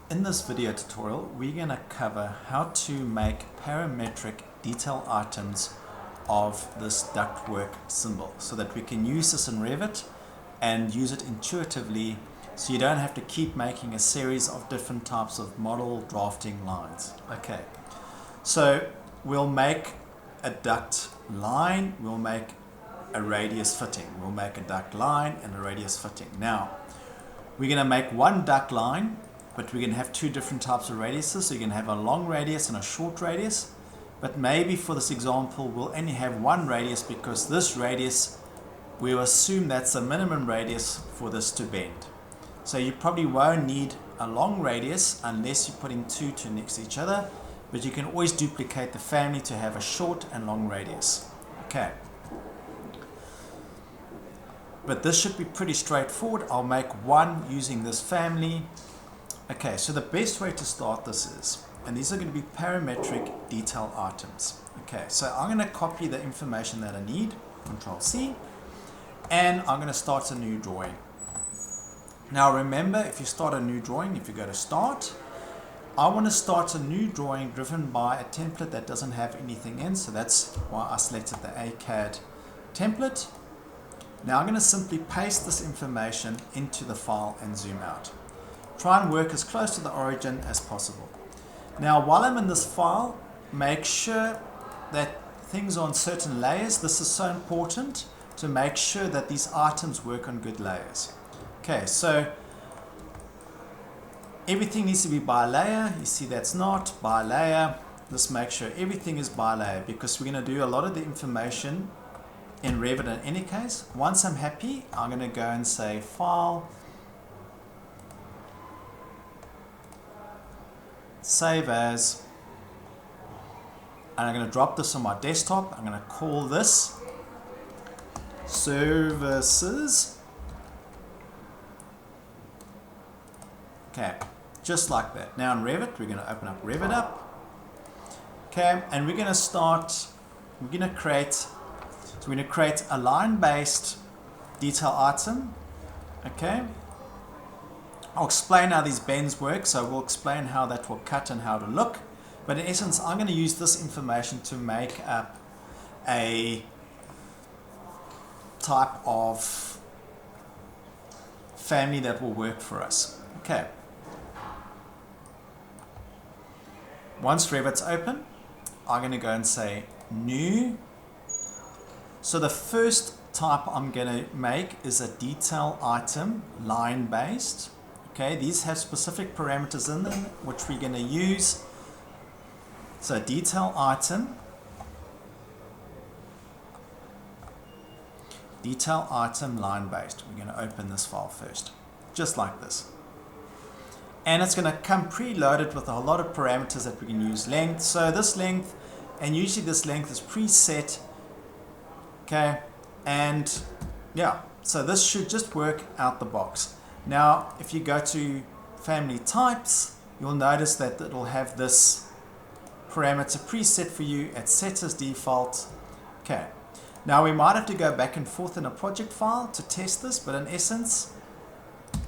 In this video tutorial, we're going to cover how to make parametric detail items of this ductwork symbol so that we can use this in Revit and use it intuitively so you don't have to keep making a series of different types of model drafting lines. Okay, so we'll make a duct line, we'll make a radius fitting, we'll make a duct line and a radius fitting. Now, we're going to make one duct line, but we're going to have two different types of radiuses. So you're going to have a long radius and a short radius. But maybe for this example, we'll only have one radius because this radius, we'll assume that's the minimum radius for this to bend. So you probably won't need a long radius unless you're putting two next to each other. But you can always duplicate the family to have a short and long radius. Okay. But this should be pretty straightforward. I'll make one using this family. Okay, so the best way to start this is, and these are going to be parametric detail items. Okay, so I'm going to copy the information that I need, Control C, and I'm going to start a new drawing. Now remember, if you start a new drawing, if you go to Start, I want to start a new drawing driven by a template that doesn't have anything in, so that's why I selected the ACAD template. Now I'm going to simply paste this information into the file and zoom out. Try and work as close to the origin as possible. Now while I'm in this file, make sure that things are on certain layers. This is so important to make sure that these items work on good layers. Okay, so everything needs to be by layer. You see that's not by layer. Let's make sure everything is by layer because we're going to do a lot of the information in Revit in any case. Once I'm happy, I'm going to go and say File, Save As, and I'm going to drop this on my desktop. I'm going to call this Services. Okay, just like that. Now in Revit, we're going to open up Revit up. Okay, and we're going to start, we're going to create a line-based detail item. Okay. I'll explain how these bends work, so we'll explain how that will cut and how to look. But in essence, I'm going to use this information to make up a type of family that will work for us. Okay. Once Revit's open, I'm going to go and say New. So the first type I'm going to make is a detail item, line-based. Okay, these have specific parameters in them, which we're going to use. So detail item, line-based. We're going to open this file first, just like this. And it's going to come preloaded with a lot of parameters that we can use. Length, so this length, and usually this length is preset. Okay, and yeah, so this should just work out the box. Now, if you go to family types, you'll notice that it'll have this parameter preset for you. It's set as default. Okay, now we might have to go back and forth in a project file to test this, but in essence,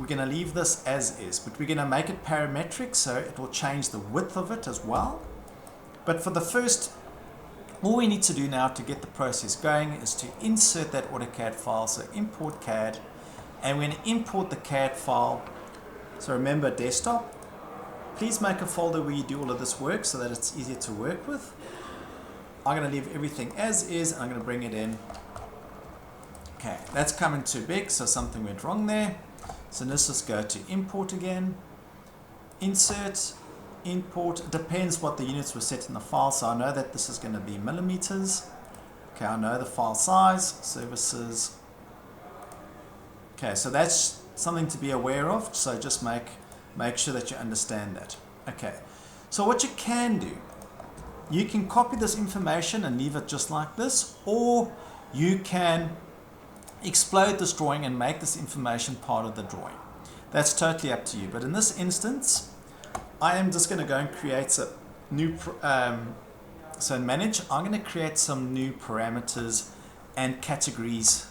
we're going to leave this as is, but we're going to make it parametric, so it will change the width of it as well. But for the first, all we need to do now to get the process going is to insert that AutoCAD file, so import CAD, and we're going to import the CAD file. So remember desktop, please make a folder where you do all of this work so that it's easier to work with. I'm going to leave everything as is, and I'm going to bring it in. Okay, that's coming too big, so something went wrong there. So let's just go to import again, insert, import. It depends what the units were set in the file, so I know that this is going to be millimeters. Okay, I know the file size, services. Okay, so that's something to be aware of, so just make sure that you understand that. Okay, so what you can do, you can copy this information and leave it just like this, or you can explode this drawing and make this information part of the drawing. That's totally up to you, but in this instance, I am just going to go and create a new, so in Manage, I'm going to create some new parameters and categories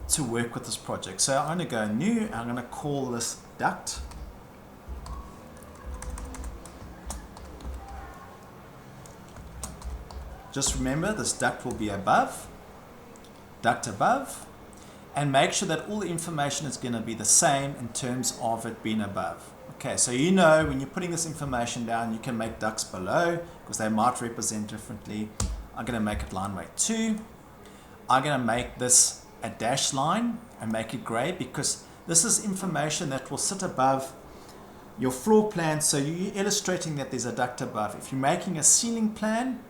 to work with this project. So I'm going to go New, I'm going to call this Duct. just remember this duct will be above, duct above, and make sure that all the information is going to be the same in terms of it being above. Okay, so you know when you're putting this information down, you can make ducts below because they might represent differently. I'm going to make it line weight 2. I'm going to make this a dash line and make it gray because this is information that will sit above your floor plan. So you're illustrating that there's a duct above. If you're making a ceiling plan,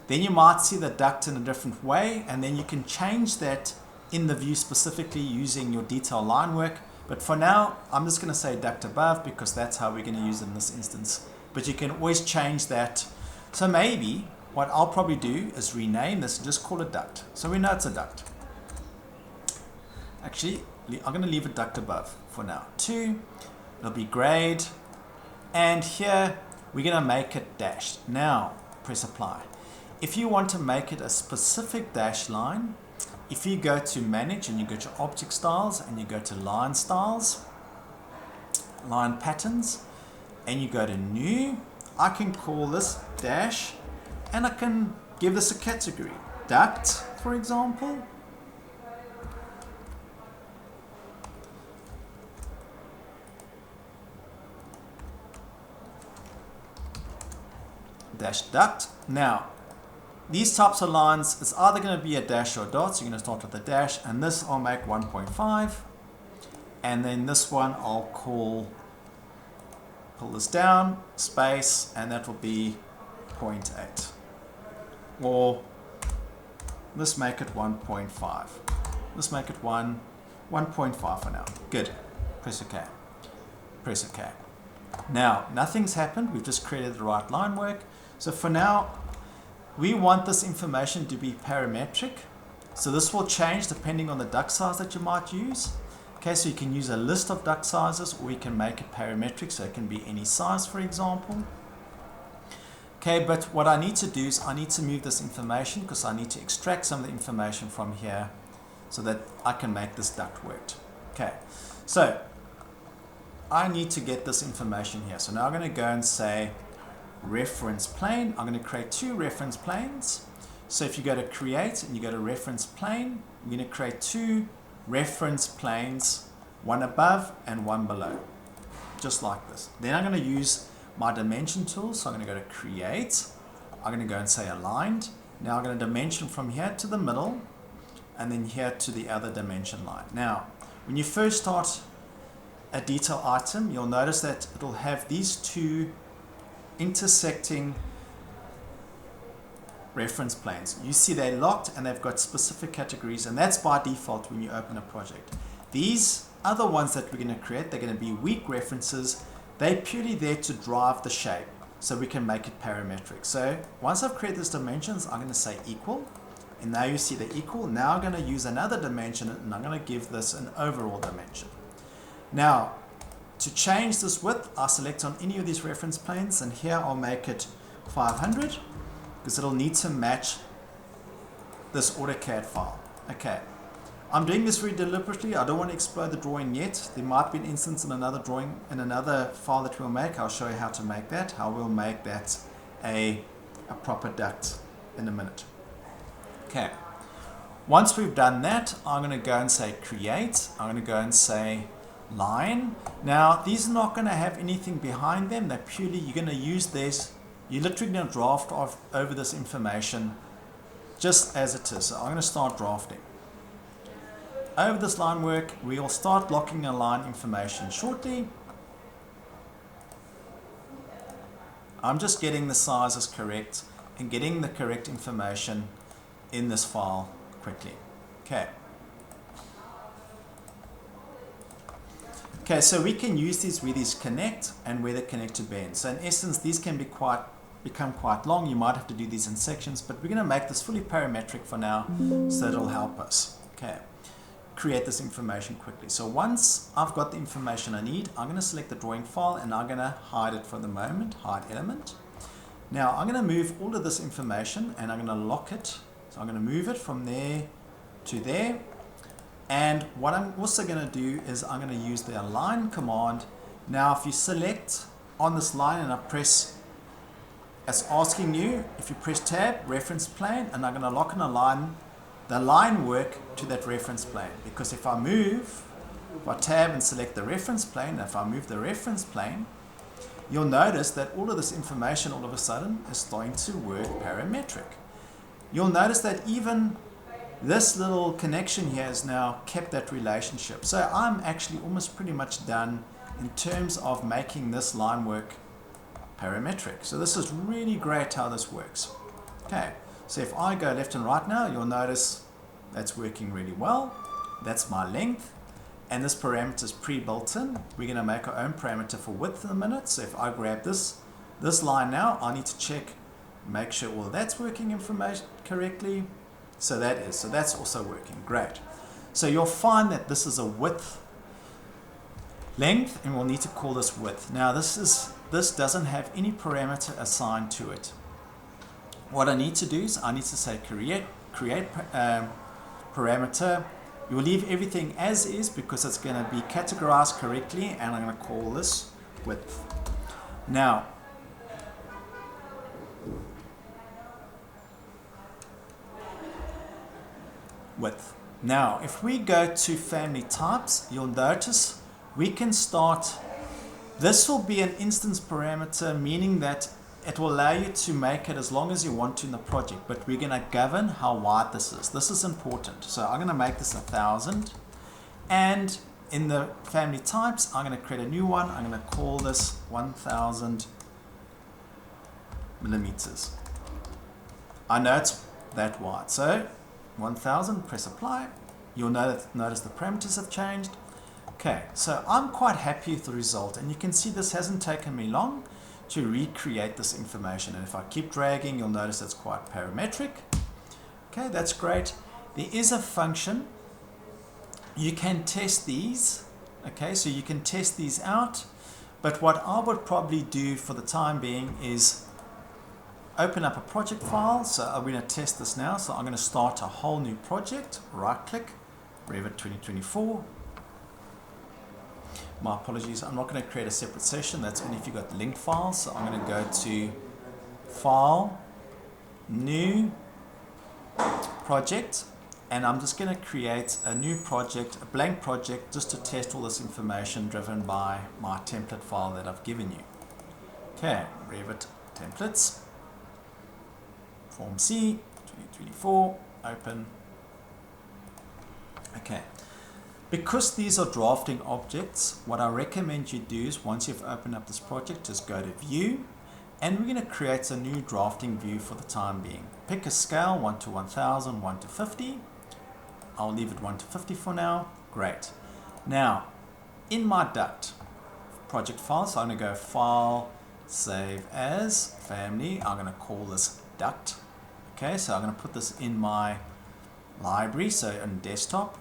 then you might see the duct in a different way, and then you can change that in the view specifically using your detail line work. But for now, I'm just going to say duct above because that's how we're going to use it in this instance. But you can always change that. So maybe what I'll probably do is rename this and just call it duct. So we know it's a duct. Actually, I'm going to leave it duct above for now. 2, it'll be grade. And here, we're going to make it dashed. Now, press apply. If you want to make it a specific dash line, if you go to manage and you go to object styles and you go to line styles, line patterns, and you go to new, I can call this dash and I can give this a category. Duct, for example. Dash duct. Now, these types of lines, it's either going to be a dash or a dot, so you're going to start with a dash, and this I'll make 1.5, and then this one I'll pull this down, space, and that will be 0.8. Or let's make it 1.5. Let's make it 1.5 for now. Good. Press OK. Press OK. Now, nothing's happened. We've just created the right line work. So for now, we want this information to be parametric. So this will change depending on the duct size that you might use. Okay, so you can use a list of duct sizes, or you can make it parametric, so it can be any size, for example. Okay, but what I need to do is I need to move this information because I need to extract some of the information from here so that I can make this duct work. Okay, so I need to get this information here. So now I'm going to go and say reference plane. I'm going to create 2 reference planes. So if you go to create and you go to reference plane, I'm going to create 2 reference planes, one above and one below, just like this. Then I'm going to use my dimension tool. So I'm going to go to create. I'm going to go and say aligned. Now I'm going to dimension from here to the middle and then here to the other dimension line. Now, when you first start a detail item, you'll notice that it'll have these 2 intersecting reference planes. You see they're locked and they've got specific categories, and that's by default when you open a project. These other ones that we're going to create, they're going to be weak references. They're purely there to drive the shape so we can make it parametric. So once I've created these dimensions, I'm going to say equal, and now you see the equal. Now I'm going to use another dimension and I'm going to give this an overall dimension. Now, to change this width, I select on any of these reference planes, and here I'll make it 500 because it'll need to match this AutoCAD file. Okay, I'm doing this very deliberately. I don't want to explode the drawing yet. There might be an instance in another drawing, in another file that we'll make. I'll show you how to make that, how we'll make that a proper duct in a minute. Okay, once we've done that, I'm going to go and say create. I'm going to go and say line. Now these are not going to have anything behind them. They're purely, you're going to use this, you're literally going to draft over this information just as it is. So I'm going to start drafting over this line work. We'll start blocking a line information shortly. I'm just getting the sizes correct and getting the correct information in this file quickly. Okay, so we can use these where these connect and where they connect to bend. So in essence, these can become quite long. You might have to do these in sections, but we're going to make this fully parametric for now, so that it'll help us. Okay, create this information quickly. So once I've got the information I need, I'm going to select the drawing file and I'm going to hide it for the moment, hide element. Now I'm going to move all of this information and I'm going to lock it. So I'm going to move it from there to there. And what I'm also going to do is I'm going to use the align command. Now if you select on this line and I press it's asking you, if you press tab, reference plane, and I'm going to lock and align the line work to that reference plane. Because if I tab and select the reference plane, if I move the reference plane, you'll notice that all of this information all of a sudden is starting to work parametric. You'll notice that even this little connection here has now kept that relationship. So I'm actually almost pretty much done in terms of making this line work parametric. So this is really great how this works. Okay, so if I go left and right now, you'll notice that's working really well. That's my length, and this parameter is pre-built in. We're going to make our own parameter for width in a minute. So if I grab this line now, I need to check, make sure all that's working information correctly. So that's also working great. So you'll find that this is a width length, and we'll need to call this width. Now this doesn't have any parameter assigned to it. What I need to do is I need to say create parameter. You will leave everything as is because it's going to be categorized correctly, and I'm going to call this width. Now width. Now if we go to family types, you'll notice we can start. This will be an instance parameter, meaning that it will allow you to make it as long as you want to in the project, but we're going to govern how wide this is. This is important. So I'm going to make this 1,000, and in the family types I'm going to create a new one. I'm going to call this 1,000 millimeters. I know it's that wide, so 1,000, press apply. You'll notice the parameters have changed. Okay, so I'm quite happy with the result, and you can see this hasn't taken me long to recreate this information, and if I keep dragging, you'll notice it's quite parametric. Okay, that's great. There is a function you can test these. Okay, so you can test these out, but what I would probably do for the time being is open up a project file. So I'm going to test this now. So I'm going to start a whole new project, right click, Revit 2024. My apologies, I'm not going to create a separate session. That's only if you've got linked files. So I'm going to go to File, New, Project, and I'm just going to create a new project, a blank project, just to test all this information driven by my template file that I've given you. Okay, Revit templates, Form C, 2024, open. Okay. Because these are drafting objects, what I recommend you do is once you've opened up this project, just go to View, and we're going to create a new drafting view for the time being. Pick a scale, 1 to 1,000, 1 to 50. I'll leave it 1 to 50 for now. Great. Now, in my duct project file, so I'm going to go File, Save As, Family. I'm going to call this duct. Okay, so I'm going to put this in my library, so on desktop.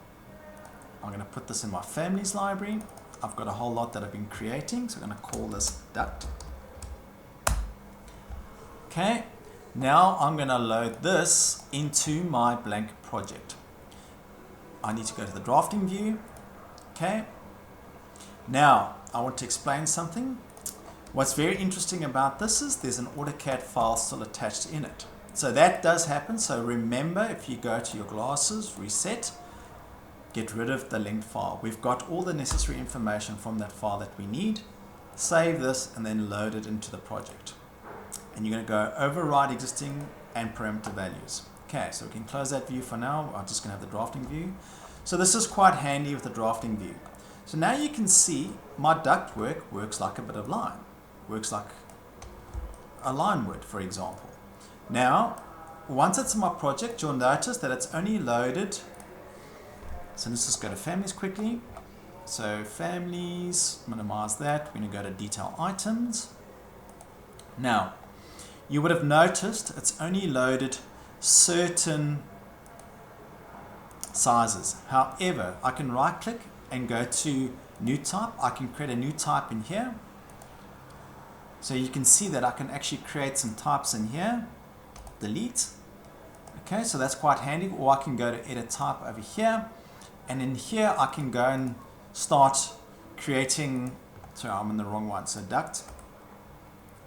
I'm going to put this in my families library. I've got a whole lot that I've been creating, so I'm going to call this duct. Okay, now I'm going to load this into my blank project. I need to go to the drafting view. Okay, now I want to explain something. What's very interesting about this is there's an AutoCAD file still attached in it. So that does happen. So remember, if you go to your glasses, reset, get rid of the linked file. We've got all the necessary information from that file that we need. Save this and then load it into the project. And you're going to go override existing and parameter values. Okay, so we can close that view for now. I'm just going to have the drafting view. So this is quite handy with the drafting view. So now you can see my duct works like a bit of line. Works like a line would, for example. Now, once it's in my project, you'll notice that it's only loaded. So let's just go to families quickly. So families, minimize that. We're going to go to detail items. Now, you would have noticed it's only loaded certain sizes. However, I can right click and go to new type. I can create a new type in here. So you can see that I can actually create some types in here. Delete. Okay, so that's quite handy. Or I can go to edit type over here. And in here I can go and start creating, sorry, I'm in the wrong one, so duct.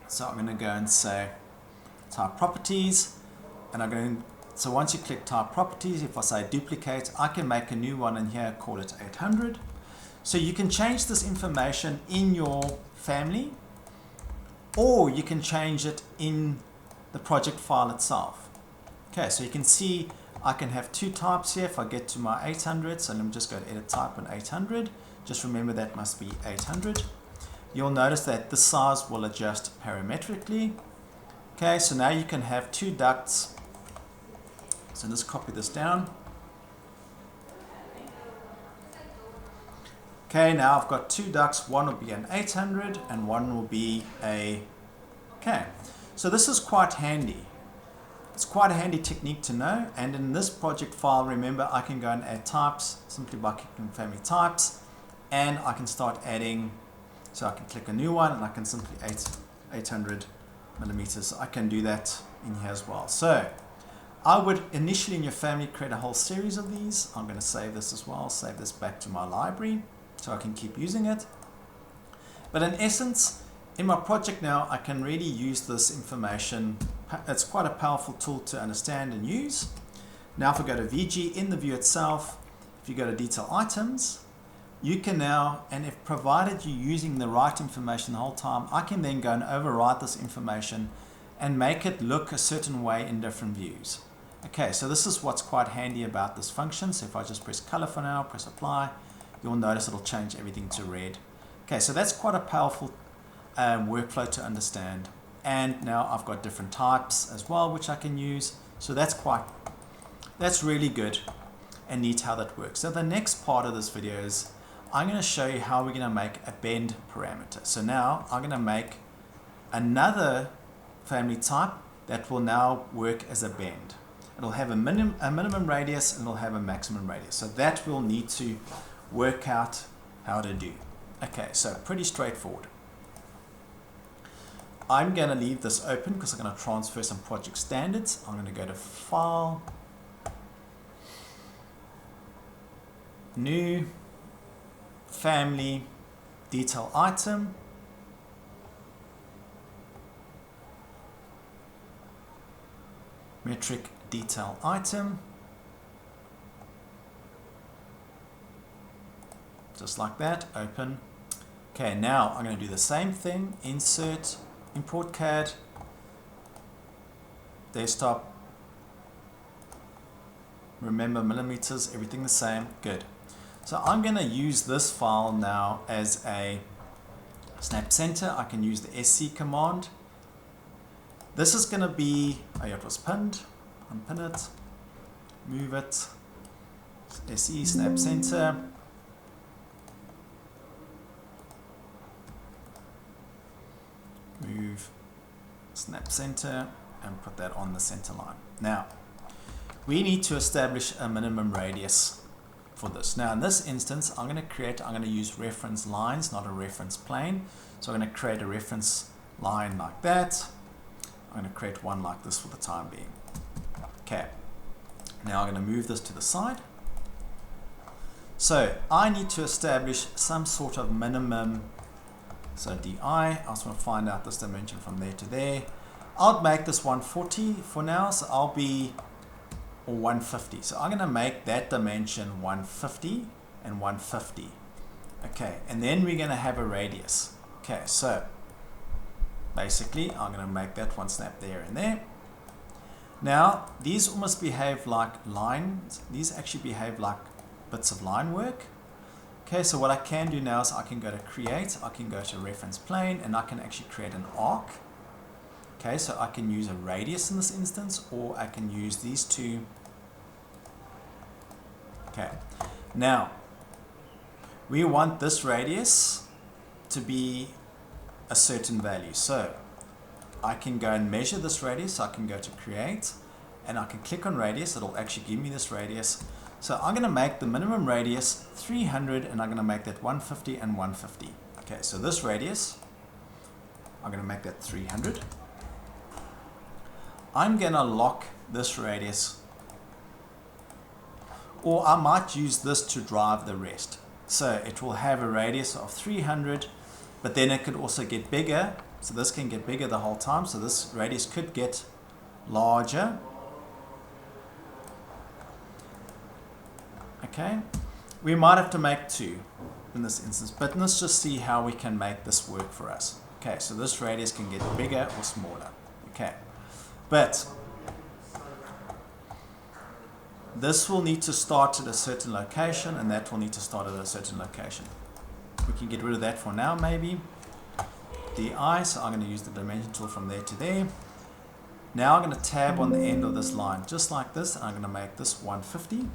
So I'm going to go and say type properties, and I'm going. So once you click type properties, if I say duplicate, I can make a new one in here, call it 800. So you can change this information in your family, or you can change it in the project file itself. Okay, so you can see I can have two types here if I get to my 800. So let me just go to edit type on 800. Just remember that must be 800. You'll notice that the size will adjust parametrically. Okay, so now you can have two ducts. So let's copy this down. Okay, now I've got two ducts. One will be an 800 and one will be a... Okay, so this is quite handy. It's quite a handy technique to know. And in this project file, remember, I can go and add types simply by clicking family types. And I can start adding, so I can click a new one and I can simply 800 millimeters. I can do that in here as well. So I would initially in your family create a whole series of these. I'm going to save this as well, save this back to my library so I can keep using it. But in essence, in my project now, I can really use this information. It's quite a powerful tool to understand and use. Now if I go to VG in the view itself, if you go to detail items, you can now, and if provided you're using the right information the whole time, I can then go and override this information and make it look a certain way in different views. Okay, so this is what's quite handy about this function. So if I just press color for now, press apply, you'll notice it'll change everything to red. Okay, so that's quite a powerful workflow to understand. And now I've got different types as well, which I can use. So that's really good and neat how that works. So the next part of this video is I'm going to show you how we're going to make a bend parameter. So now I'm going to make another family type that will now work as a bend. It'll have a minimum radius and it'll have a maximum radius. So that we'll need to work out how to do. Okay, so pretty straightforward. I'm going to leave this open because I'm going to transfer some project standards. I'm going to go to File, New, Family, Detail Item, Metric Detail Item, just like that, open. Okay, now I'm going to do the same thing, insert, import CAD, desktop, remember millimeters, everything the same, good. So I'm going to use this file now as a snap center. I can use the SC command. This is going to be, oh yeah, it was pinned, unpin it, move it, SE snap center. Move snap center and put that on the center line. Now we need to establish a minimum radius for this. Now in this instance I'm going to use reference lines, not a reference plane. So I'm going to create a reference line like that. I'm going to create one like this for the time being. Okay, now I'm going to move this to the side. So I need to establish some sort of minimum. So DI, I just want to find out this dimension from there to there. I'll make this 140 for now, so I'll be, or 150. So I'm going to make that dimension 150 and 150. Okay, and then we're going to have a radius. Okay, so basically I'm going to make that one snap there and there. Now these almost behave like lines. These actually behave like bits of line work. Okay, so what I can do now is I can go to create, I can go to reference plane, and I can actually create an arc. Okay, so I can use a radius in this instance, or I can use these two. Okay, now we want this radius to be a certain value. So I can go and measure this radius. I can go to create and I can click on radius. It'll actually give me this radius. So I'm going to make the minimum radius 300 and I'm going to make that 150 and 150. Okay, so this radius, I'm going to make that 300. I'm going to lock this radius, or I might use this to drive the rest. So it will have a radius of 300, but then it could also get bigger. So this can get bigger the whole time. So this radius could get larger. Okay, we might have to make 2 in this instance, but let's just see how we can make this work for us. Okay, so this radius can get bigger or smaller. Okay, but this will need to start at a certain location, and that will need to start at a certain location. We can get rid of that for now, maybe. DI, so I'm going to use the dimension tool from there to there. Now I'm going to tab on the end of this line, just like this, and I'm going to make this 150.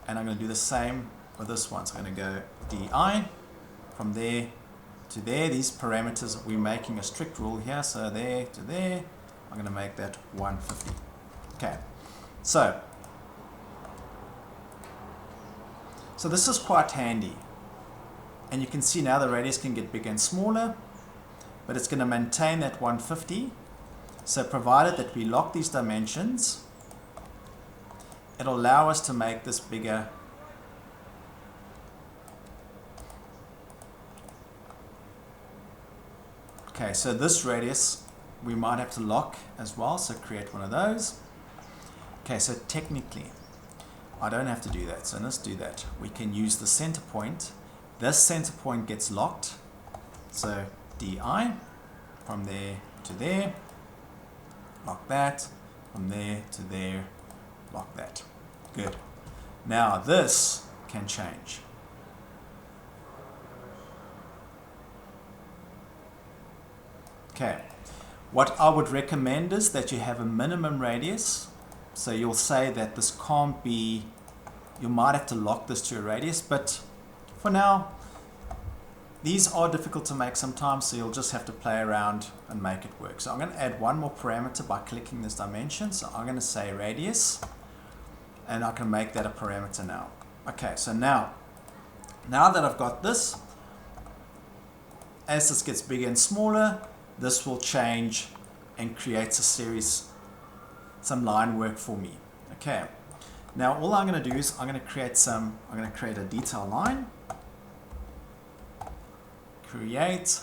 And I'm going to do the same with this one. So I'm going to go DI from there to there. These parameters, we're making a strict rule here, so there to there, I'm going to make that 150. Okay, so this is quite handy. And you can see now the radius can get bigger and smaller, but it's going to maintain that 150. So provided that we lock these dimensions, it'll allow us to make this bigger. Okay, so this radius we might have to lock as well, so create one of those. Okay, so technically I don't have to do that, so let's do that. We can use the center point. This center point gets locked, so DI from there to there, lock that, from there to there, lock that. Good. Now this can change. Okay, what I would recommend is that you have a minimum radius. So you'll say that this can't be, you might have to lock this to a radius, but for now, these are difficult to make sometimes, so you'll just have to play around and make it work. So I'm going to add one more parameter by clicking this dimension. So I'm going to say radius, and I can make that a parameter now. Okay, so now that I've got this, as this gets bigger and smaller, this will change and creates a series, some line work for me. Okay, now all I'm going to do is I'm going to create a detail line. Create.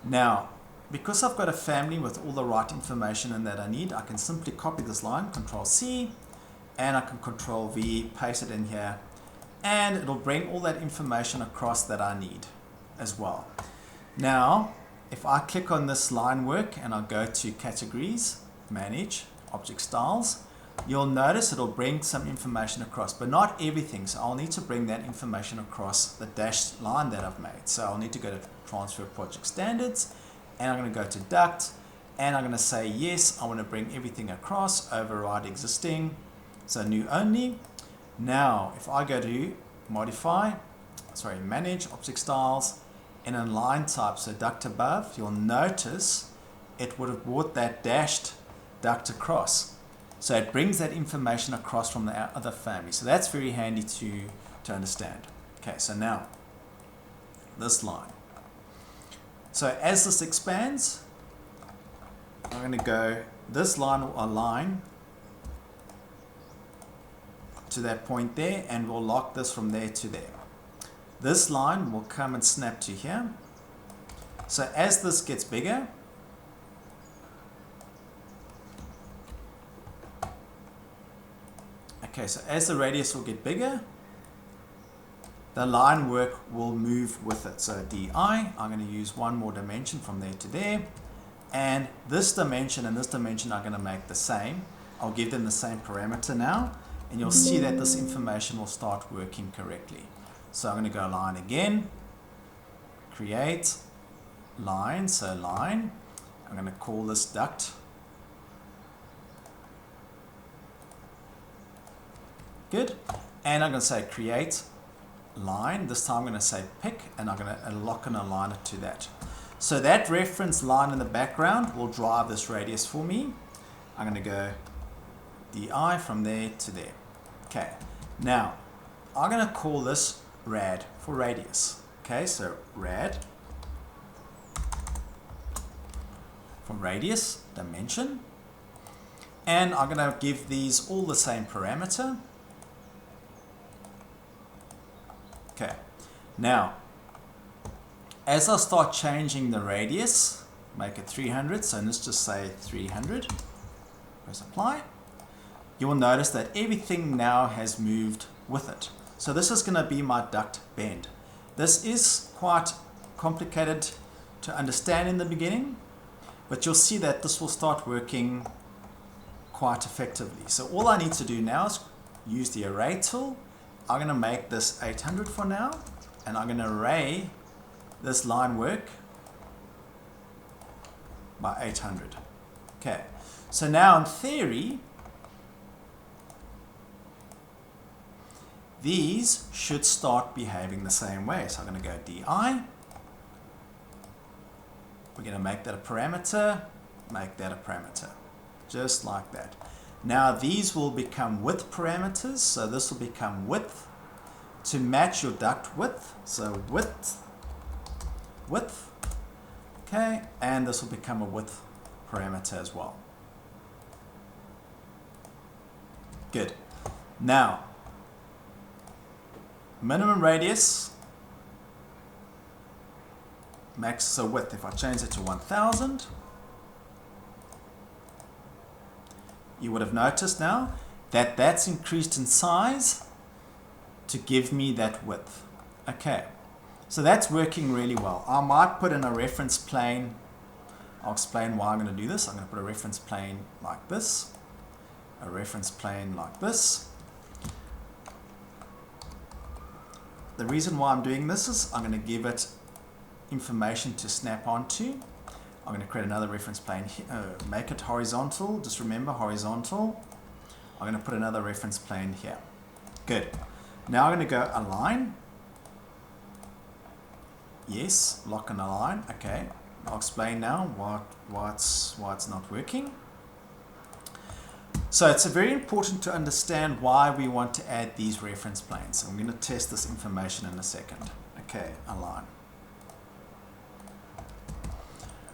Now, because I've got a family with all the right information in that I need, I can simply copy this line, Control C, and I can Control V, paste it in here, and it'll bring all that information across that I need as well. Now, if I click on this line work and I go to Categories, Manage, Object Styles, you'll notice it'll bring some information across, but not everything. So I'll need to bring that information across the dashed line that I've made. So I'll need to go to Transfer Project Standards, and I'm going to go to Duct, and I'm going to say yes, I want to bring everything across, override existing, so new only. Now, if I go to Manage, Object Styles, and in line type, so duct above, you'll notice it would have brought that dashed duct across. So it brings that information across from the other family. So that's very handy to understand. Okay, so now this line. So as this expands, I'm going to go, this line will align to that point there, and we'll lock this from there to there. This line will come and snap to here. So as this gets bigger, okay, so as the radius will get bigger, the line work will move with it. So DI, I'm going to use one more dimension from there to there, and this dimension and this dimension are going to make the same. I'll give them the same parameter now, and you'll see that this information will start working correctly. So I'm going to go line again, create line, so line, I'm going to call this duct. Good. And I'm going to say create line. This time I'm going to say pick, and I'm going to lock and align it to that. So that reference line in the background will drive this radius for me. I'm going to go DI from there to there. Okay. Now, I'm going to call this rad for radius. Okay, so rad for radius, dimension. And I'm going to give these all the same parameter. Okay, now as I start changing the radius, make it 300. So let's just say 300. Press apply. You will notice that everything now has moved with it. So this is going to be my duct bend. This is quite complicated to understand in the beginning, but you'll see that this will start working quite effectively. So all I need to do now is use the array tool. I'm going to make this 800 for now, and I'm going to array this line work by 800. Okay, so now in theory, these should start behaving the same way. So I'm going to go DI. We're going to make that a parameter, make that a parameter, just like that. Now these will become width parameters. So this will become width to match your duct width. So width, width. Okay, and this will become a width parameter as well. Good. Now, minimum radius, max, so width, if I change it to 1000, you would have noticed now that that's increased in size to give me that width. Okay, so that's working really well. I might put in a reference plane. I'll explain why I'm going to do this. I'm going to put a reference plane like this, a reference plane like this. The reason why I'm doing this is I'm going to give it information to snap onto. I'm going to create another reference plane here, make it horizontal. Just remember horizontal. I'm going to put another reference plane here. Good. Now I'm going to go align. Yes, lock and align. Okay. I'll explain now why it's not working. So it's very important to understand why we want to add these reference planes. I'm going to test this information in a second. Okay, align.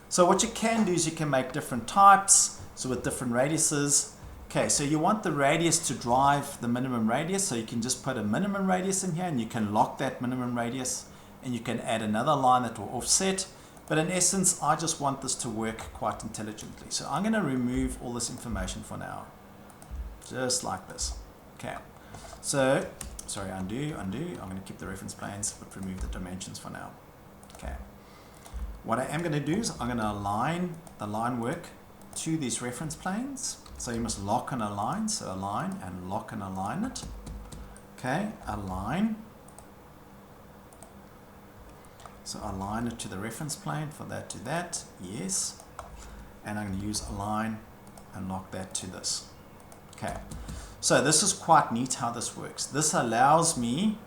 So what you can do is you can make different types, so with different radiuses. Okay, so you want the radius to drive the minimum radius, so you can just put a minimum radius in here and you can lock that minimum radius, and you can add another line that will offset. But in essence, I just want this to work quite intelligently. So I'm going to remove all this information for now. Just like this. Okay. So, sorry, undo. I'm going to keep the reference planes, but remove the dimensions for now. Okay. What I am going to do is I'm going to align the line work to these reference planes. So you must lock and align. So align and lock and align it. Okay. Align. So align it to the reference plane, for that to that. Yes. And I'm going to use align and lock that to this. Okay, so this is quite neat how this works. This allows me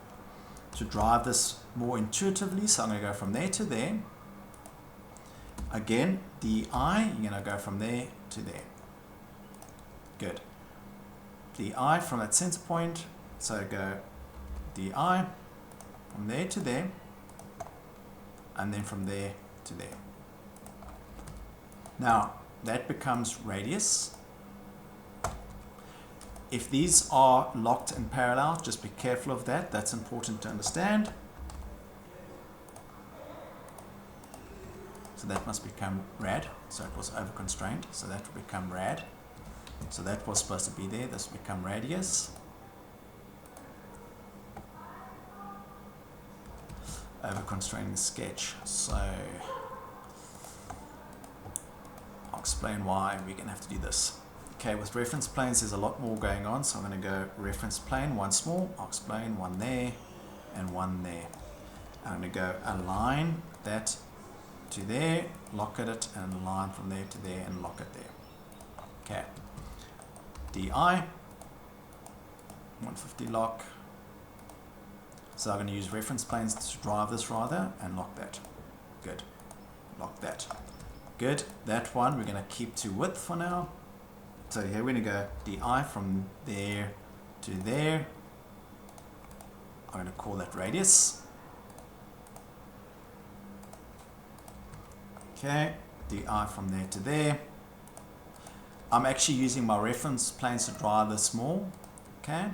to drive this more intuitively. So I'm going to go from there to there. Again, DI, you're going to go from there to there. Good. DI from that center point. So go DI from there to there. And then from there to there. Now, that becomes radius. If these are locked in parallel, just be careful of that. That's important to understand. So that must become rad. So it was over constrained. So that will become rad. So that was supposed to be there. This will become radius. Over constraining the sketch. So I'll explain why we're going to have to do this. Okay, with reference planes, there's a lot more going on. So I'm going to go reference plane, one small. I'll explain one there and one there. I'm going to go align that to there, lock it, and align from there to there and lock it there. Okay. DI, 150 lock. So I'm going to use reference planes to drive this rather and lock that. Good. Lock that. Good. That one we're going to keep to width for now. So here we're going to go DI from there to there. I'm going to call that radius. Okay. DI from there to there. I'm actually using my reference planes to drive this more. Okay.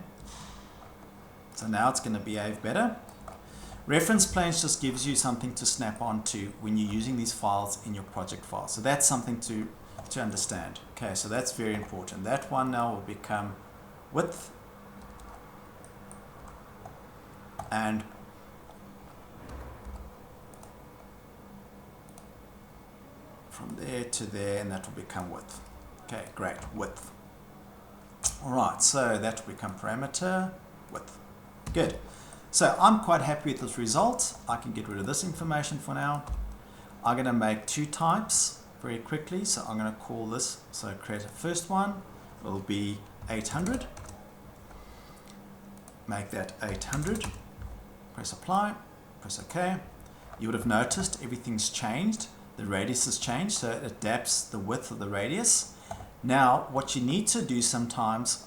So now it's going to behave better. Reference planes just gives you something to snap onto when you're using these files in your project file. So that's something to understand. Okay, so that's very important. That one now will become width, and from there to there, and that will become width. Okay, great, width. All right, so that will become parameter width. Good. So I'm quite happy with this result. I can get rid of this information for now. I'm going to make two types very quickly. So I'm going to call this, so create a first one. It will be 800. Make that 800. Press apply. Press OK. You would have noticed everything's changed. The radius has changed, so it adapts the width of the radius. Now, what you need to do sometimes,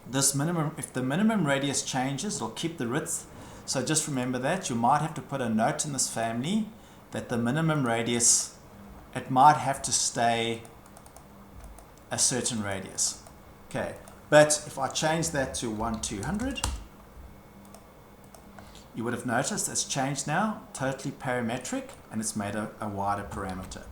this minimum, if the minimum radius changes, it'll keep the width. So just remember that. You might have to put a note in this family that the minimum radius, it might have to stay a certain radius. Okay, but if I change that to 1200, you would have noticed it's changed now, totally parametric, and it's made a wider parameter.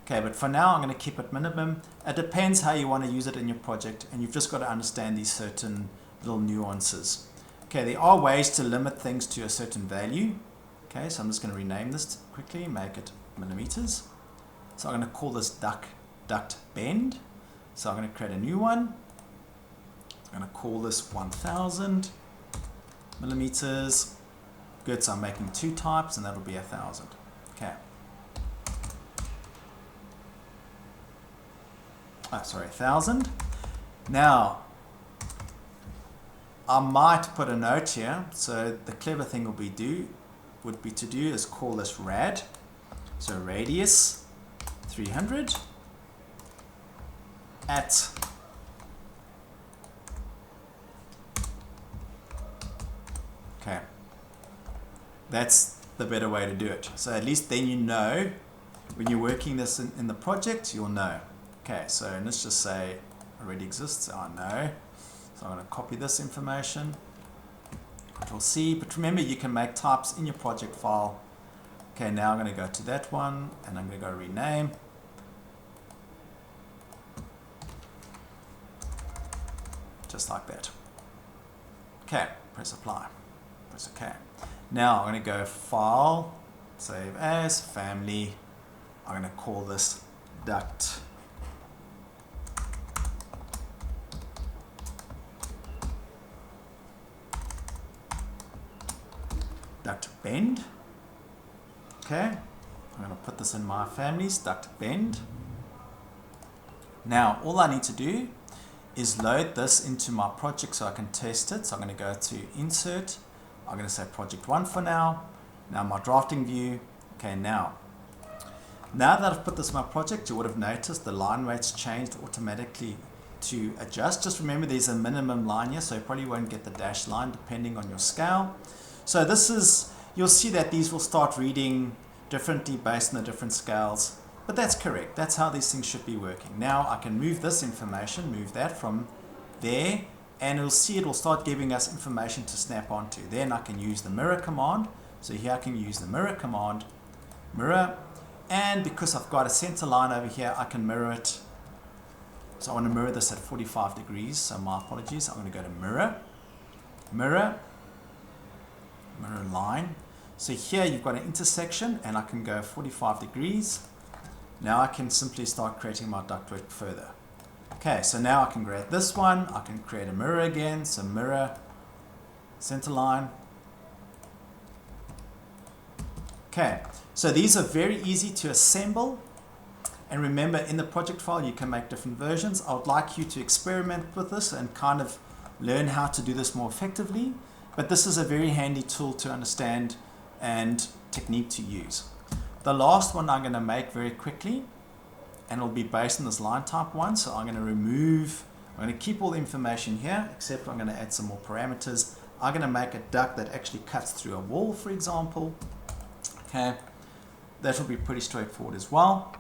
Okay, but for now I'm going to keep it minimum. It depends how you want to use it in your project, and you've just got to understand these certain little nuances. Okay, there are ways to limit things to a certain value. Okay, so I'm just going to rename this quickly, make it millimeters. So I'm going to call this duct bend. So I'm going to create a new one. I'm going to call this 1000 millimeters. Good, so I'm making two types, and that'll be 1000. Okay. Oh, sorry, 1000. Now, I might put a note here. So the clever thing would be to do is call this rad. So radius 300 at okay. That's the better way to do it. So at least then you know when you're working this in the project, you'll know. Okay, so let's just say it already exists. I know. So I'm going to copy this information. Control C. But remember, you can make types in your project file. Okay, now I'm going to go to that one, and I'm going to go rename. Just like that. Okay, press apply. Press OK. Now I'm going to go File, Save As, Family. I'm going to call this duct. Duct bend. Okay, I'm going to put this in my families, duct bend. Now all I need to do is load this into my project so I can test it. So I'm going to go to Insert. I'm going to say Project 1 for now. Now my drafting view. Okay, now that I've put this in my project, you would have noticed the line weights changed automatically to adjust. Just remember there's a minimum line here, so you probably won't get the dash line depending on your scale. So this is, you'll see that these will start reading differently based on the different scales, but that's correct. That's how these things should be working. Now I can move this information, move that from there, and you'll see it will start giving us information to snap onto. Then I can use the mirror command. So here I can use the mirror command, mirror, and because I've got a center line over here, I can mirror it. So I want to mirror this at 45 degrees, so my apologies. I'm going to go to mirror, mirror, mirror line. So here you've got an intersection, and I can go 45 degrees. Now I can simply start creating my ductwork further. Okay, so now I can create this one. I can create a mirror again. So mirror, center line. Okay, so these are very easy to assemble. And remember, in the project file, you can make different versions. I would like you to experiment with this and kind of learn how to do this more effectively. But this is a very handy tool to understand and technique to use. The last one I'm going to make very quickly, and it'll be based on this line type one. So I'm going to remove, I'm going to keep all the information here, except I'm going to add some more parameters. I'm going to make a duct that actually cuts through a wall, for example. Okay, that will be pretty straightforward as well.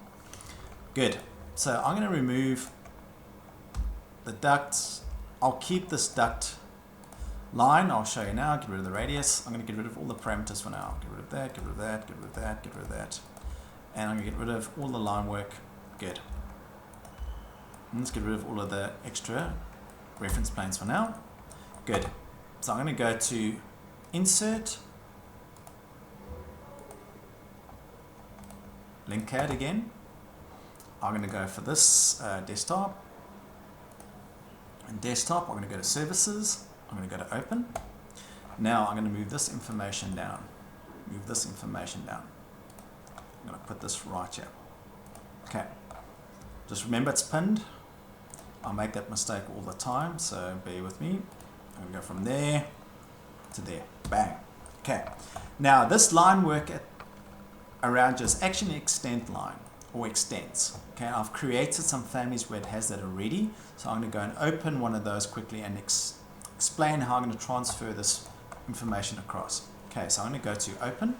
Good. So I'm going to remove the ducts. I'll keep this duct line, I'll show you now. Get rid of the radius. I'm going to get rid of all the parameters for now. Get rid of that, get rid of that, get rid of that, get rid of that. And I'm going to get rid of all the line work. Good. And let's get rid of all of the extra reference planes for now. Good. So I'm going to go to Insert, Link CAD again. I'm going to go for this desktop. And desktop, I'm going to go to Services. I'm going to go to Open. Now I'm going to move this information down. Move this information down. I'm going to put this right here. Okay. Just remember it's pinned. I'll make that mistake all the time, so bear with me. I'm going to go from there to there. Bang. Okay. Now this line work around just actually extent line or extents. Okay. I've created some families where it has that already. So I'm going to go and open one of those quickly and explain how I'm going to transfer this information across. Okay. So I'm going to go to Open.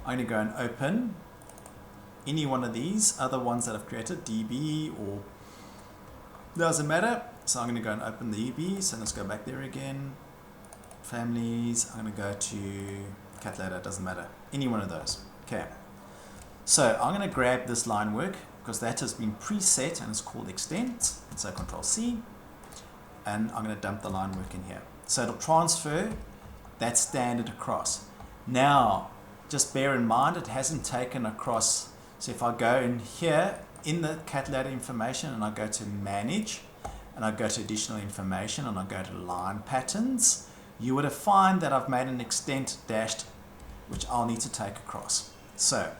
I'm going to go and open any one of these other ones that I've created, DB or doesn't matter. So I'm going to go and open the EB. So let's go back there again. Families. I'm going to go to cat ladder. Doesn't matter. Any one of those. Okay. So I'm going to grab this line work because that has been preset and it's called extent. So Control C. And I'm going to dump the line work in here. So it'll transfer that standard across. Now, just bear in mind it hasn't taken across. So if I go in here in the cat ladder information and I go to Manage and I go to Additional Information and I go to Line Patterns, you would have found that I've made an extent dashed which I'll need to take across. So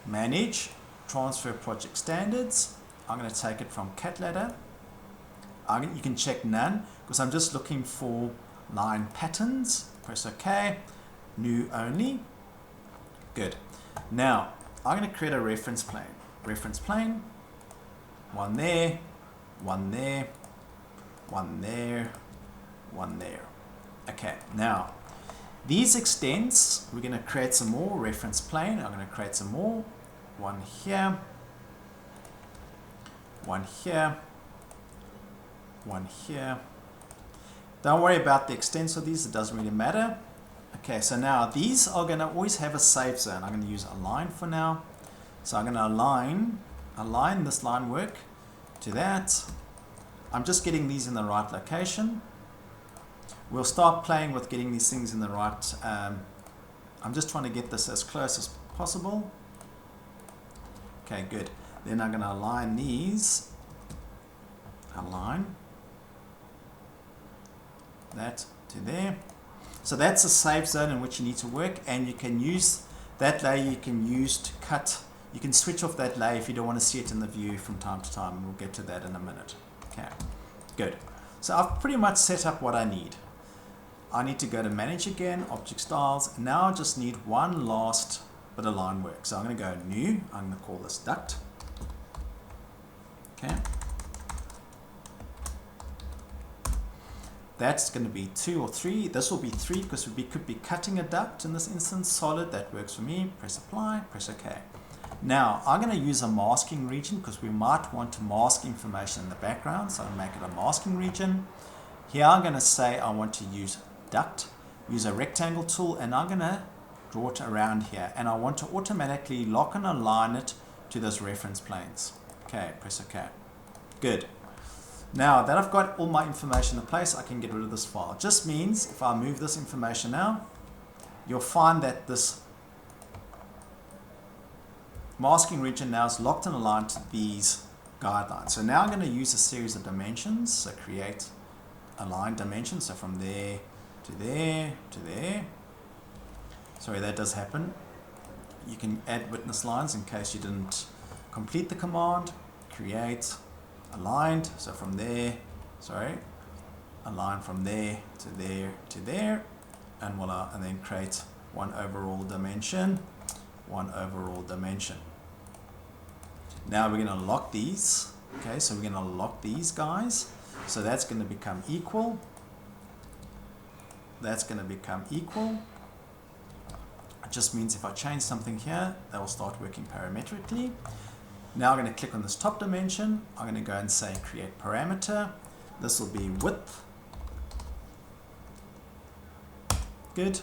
Manage, Transfer Project Standards. I'm going to take it from cat ladder. You can check none because I'm just looking for line patterns. Press OK. New only. Good. Now I'm going to create a reference plane. Reference plane. One there, one there, one there, one there. Okay. Now these extents, we're going to create some more. Reference plane. I'm going to create some more. One here. One here. One here. Don't worry about the extents of these, it doesn't really matter. Okay, so now these are going to always have a safe zone. I'm going to use align for now. So I'm going to align this line work to that. I'm just getting these in the right location. We'll start playing with getting these things in the right. I'm just trying to get this as close as possible. Okay, good. Then I'm going to align these. Align that to there. So that's a safe zone in which you need to work, and you can use that layer. You can use to cut. You can switch off that layer if you don't want to see it in the view from time to time. We'll get to that in a minute. Okay, good. So I've pretty much set up what I need. I need to go to Manage again, Object Styles. And now I just need one last bit of line work. So I'm going to go New. I'm going to call this Duct. Okay. That's going to be 2 or 3. This will be 3 because we could be cutting a duct in this instance. Solid, that works for me. Press Apply, press OK. Now, I'm going to use a masking region because we might want to mask information in the background. So I'll make it a masking region. Here I'm going to say I want to use duct, use a rectangle tool, and I'm going to draw it around here. And I want to automatically lock and align it to those reference planes. Okay, press OK. Good. Now that I've got all my information in place, I can get rid of this file. It just means if I move this information now, you'll find that this masking region now is locked and aligned to these guidelines. So now I'm going to use a series of dimensions. So create align dimensions. So from there to there to there. Sorry, that does happen. You can add witness lines in case you didn't complete the command. Create aligned, so from there, align from there to there to there, and voila, and then create one overall dimension. Now we're going to lock these. Okay, so we're going to lock these guys. So that's going to become equal. That's going to become equal. It just means if I change something here, that will start working parametrically. Now I'm going to click on this top dimension. I'm going to go and say create parameter. This will be width. Good.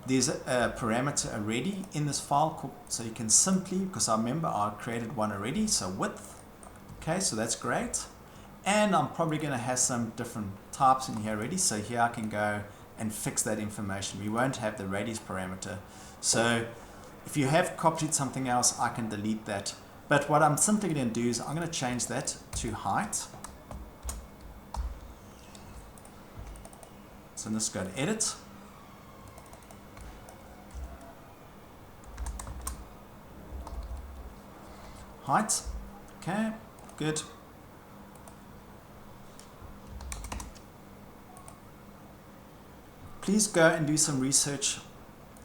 There's a parameter already in this file, so you can simply, because I remember I created one already, so width. Okay, so that's great. And I'm probably going to have some different types in here already, so here I can go and fix that information. We won't have the radius parameter. So if you have copied something else, I can delete that. But what I'm simply going to do is I'm going to change that to height. So let's go to edit. Height. Okay, good. Please go and do some research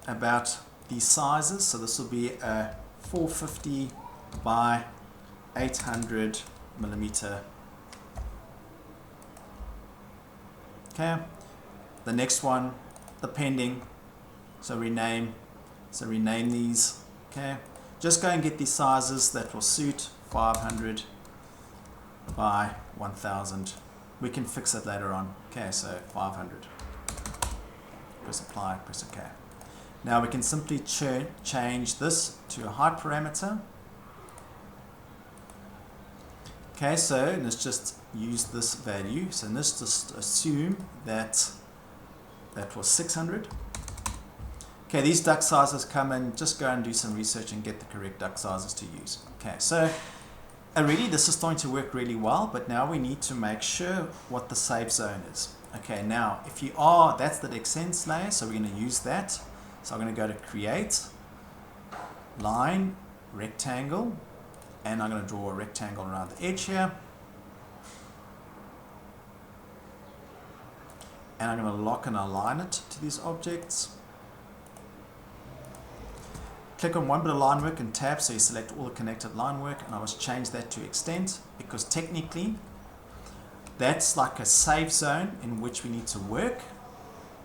about these sizes. So this will be a 450 by 800 millimeter. Okay. The next one, depending. So rename these. Okay. Just go and get these sizes that will suit. 500 by 1000. We can fix it later on. Okay, so 500. Press apply, press OK. Now we can simply change this to a height parameter. Okay, so let's just use this value. So let's just assume that that was 600. Okay, these duct sizes come in, just go and do some research and get the correct duct sizes to use. Okay, so already this is starting to work really well, but now we need to make sure what the safe zone is. Okay, now if you are, that's the extents layer, so we're going to use that. So I'm going to go to create, line, rectangle, and I'm going to draw a rectangle around the edge here. And I'm going to lock and align it to these objects. Click on one bit of line work and tab, so you select all the connected line work, and I must change that to extent, because technically that's like a safe zone in which we need to work.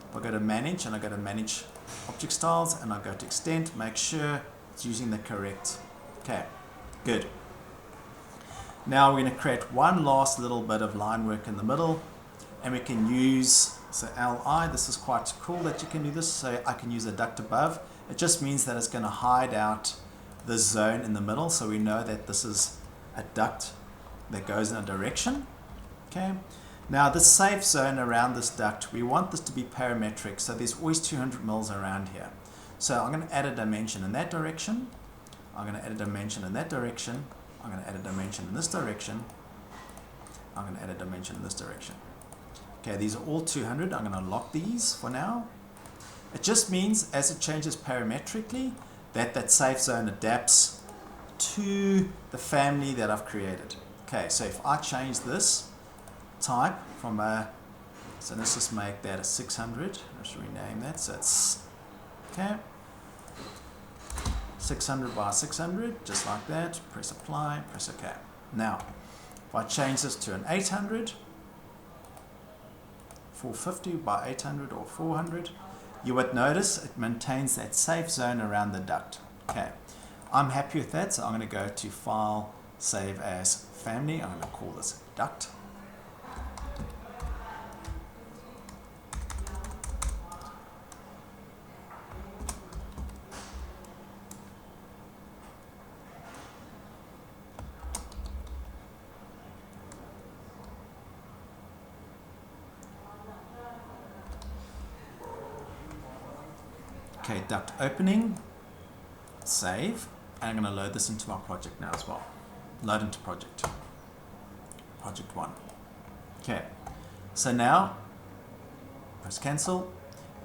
If I go to manage and I go to manage object styles and I go to extent, make sure it's using the correct. Okay, good. Now we're going to create one last little bit of line work in the middle, and we can use, so LI, this is quite cool that you can do this, so I can use a duct above. It just means that it's going to hide out this zone in the middle, so we know that this is a duct that goes in a direction. Okay. Now this safe zone around this duct, we want this to be parametric, so there's always 200 mils around here. So I'm going to add a dimension in that direction. I'm going to add a dimension in that direction. I'm going to add a dimension in this direction. I'm going to add a dimension in this direction. Okay, these are all 200. I'm going to lock these for now. It just means as it changes parametrically that that safe zone adapts to the family that I've created. Okay, so if I change this type from a, so let's just make that a 600. Let's rename that. So it's, okay, 600 by 600, just like that. Press apply, press OK. Now, if I change this to an 800, 450 by 800 or 400, you would notice it maintains that safe zone around the duct. Okay, I'm happy with that, so I'm going to go to File, Save As Family. I'm going to call this duct. Okay, duct opening, save, and I'm going to load this into my project now as well. Load into project 1. Okay, so now, press cancel.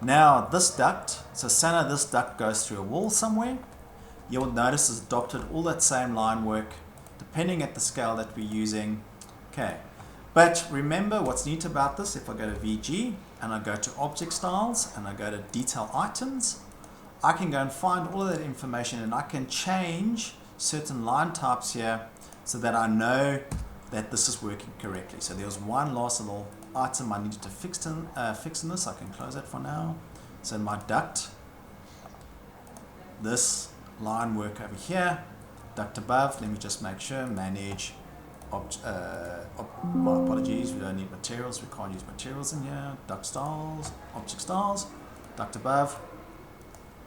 Now this duct, so center this duct goes through a wall somewhere. You'll notice it's adopted all that same line work, depending at the scale that we're using. Okay, but remember what's neat about this, if I go to VG, and I go to object styles, and I go to detail items, I can go and find all of that information, and I can change certain line types here so that I know that this is working correctly. So there was one last little item I needed to fix in this. I can close that for now. So in my duct, this line work over here, duct above, let me just make sure, manage my apologies, we don't need materials, we can't use materials in here. Duct styles, object styles, duct above.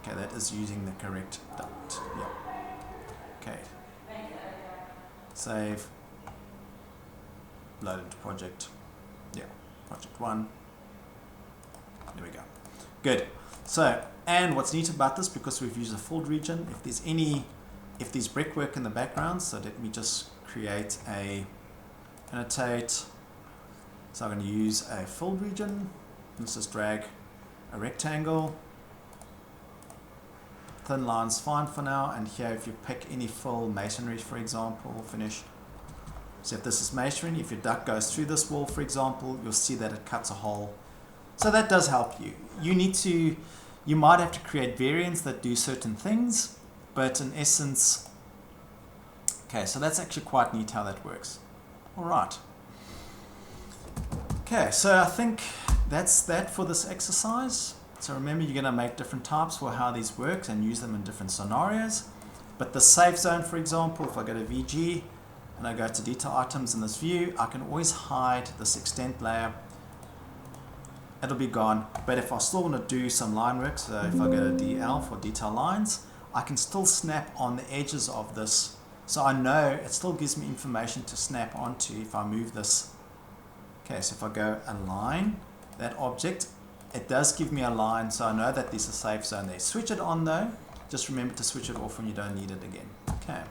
Okay, that is using the correct duct. Yeah. Okay. Save. Load into project. Yeah, project 1. There we go. Good. So, and what's neat about this, because we've used a filled region, if there's brickwork in the background, so let me just create a annotate. So I'm going to use a filled region. Let's just drag a rectangle. Thin line's fine for now, and here if you pick any fill masonry, for example, finish. So if this is masonry, if your duct goes through this wall, for example, you'll see that it cuts a hole. So that does help you. You might have to create variants that do certain things, but in essence, okay, so that's actually quite neat how that works. All right. Okay, so I think that's that for this exercise. So remember, you're going to make different types for how these work and use them in different scenarios. But the safe zone, for example, if I go to VG and I go to detail items in this view, I can always hide this extent layer. It'll be gone. But if I still want to do some line work, so if I go to DL for detail lines, I can still snap on the edges of this. So I know it still gives me information to snap onto if I move this. Okay, so if I go align that object, it does give me a line, so I know that there's a safe zone there. Switch it on though. Just remember to switch it off when you don't need it again. Okay.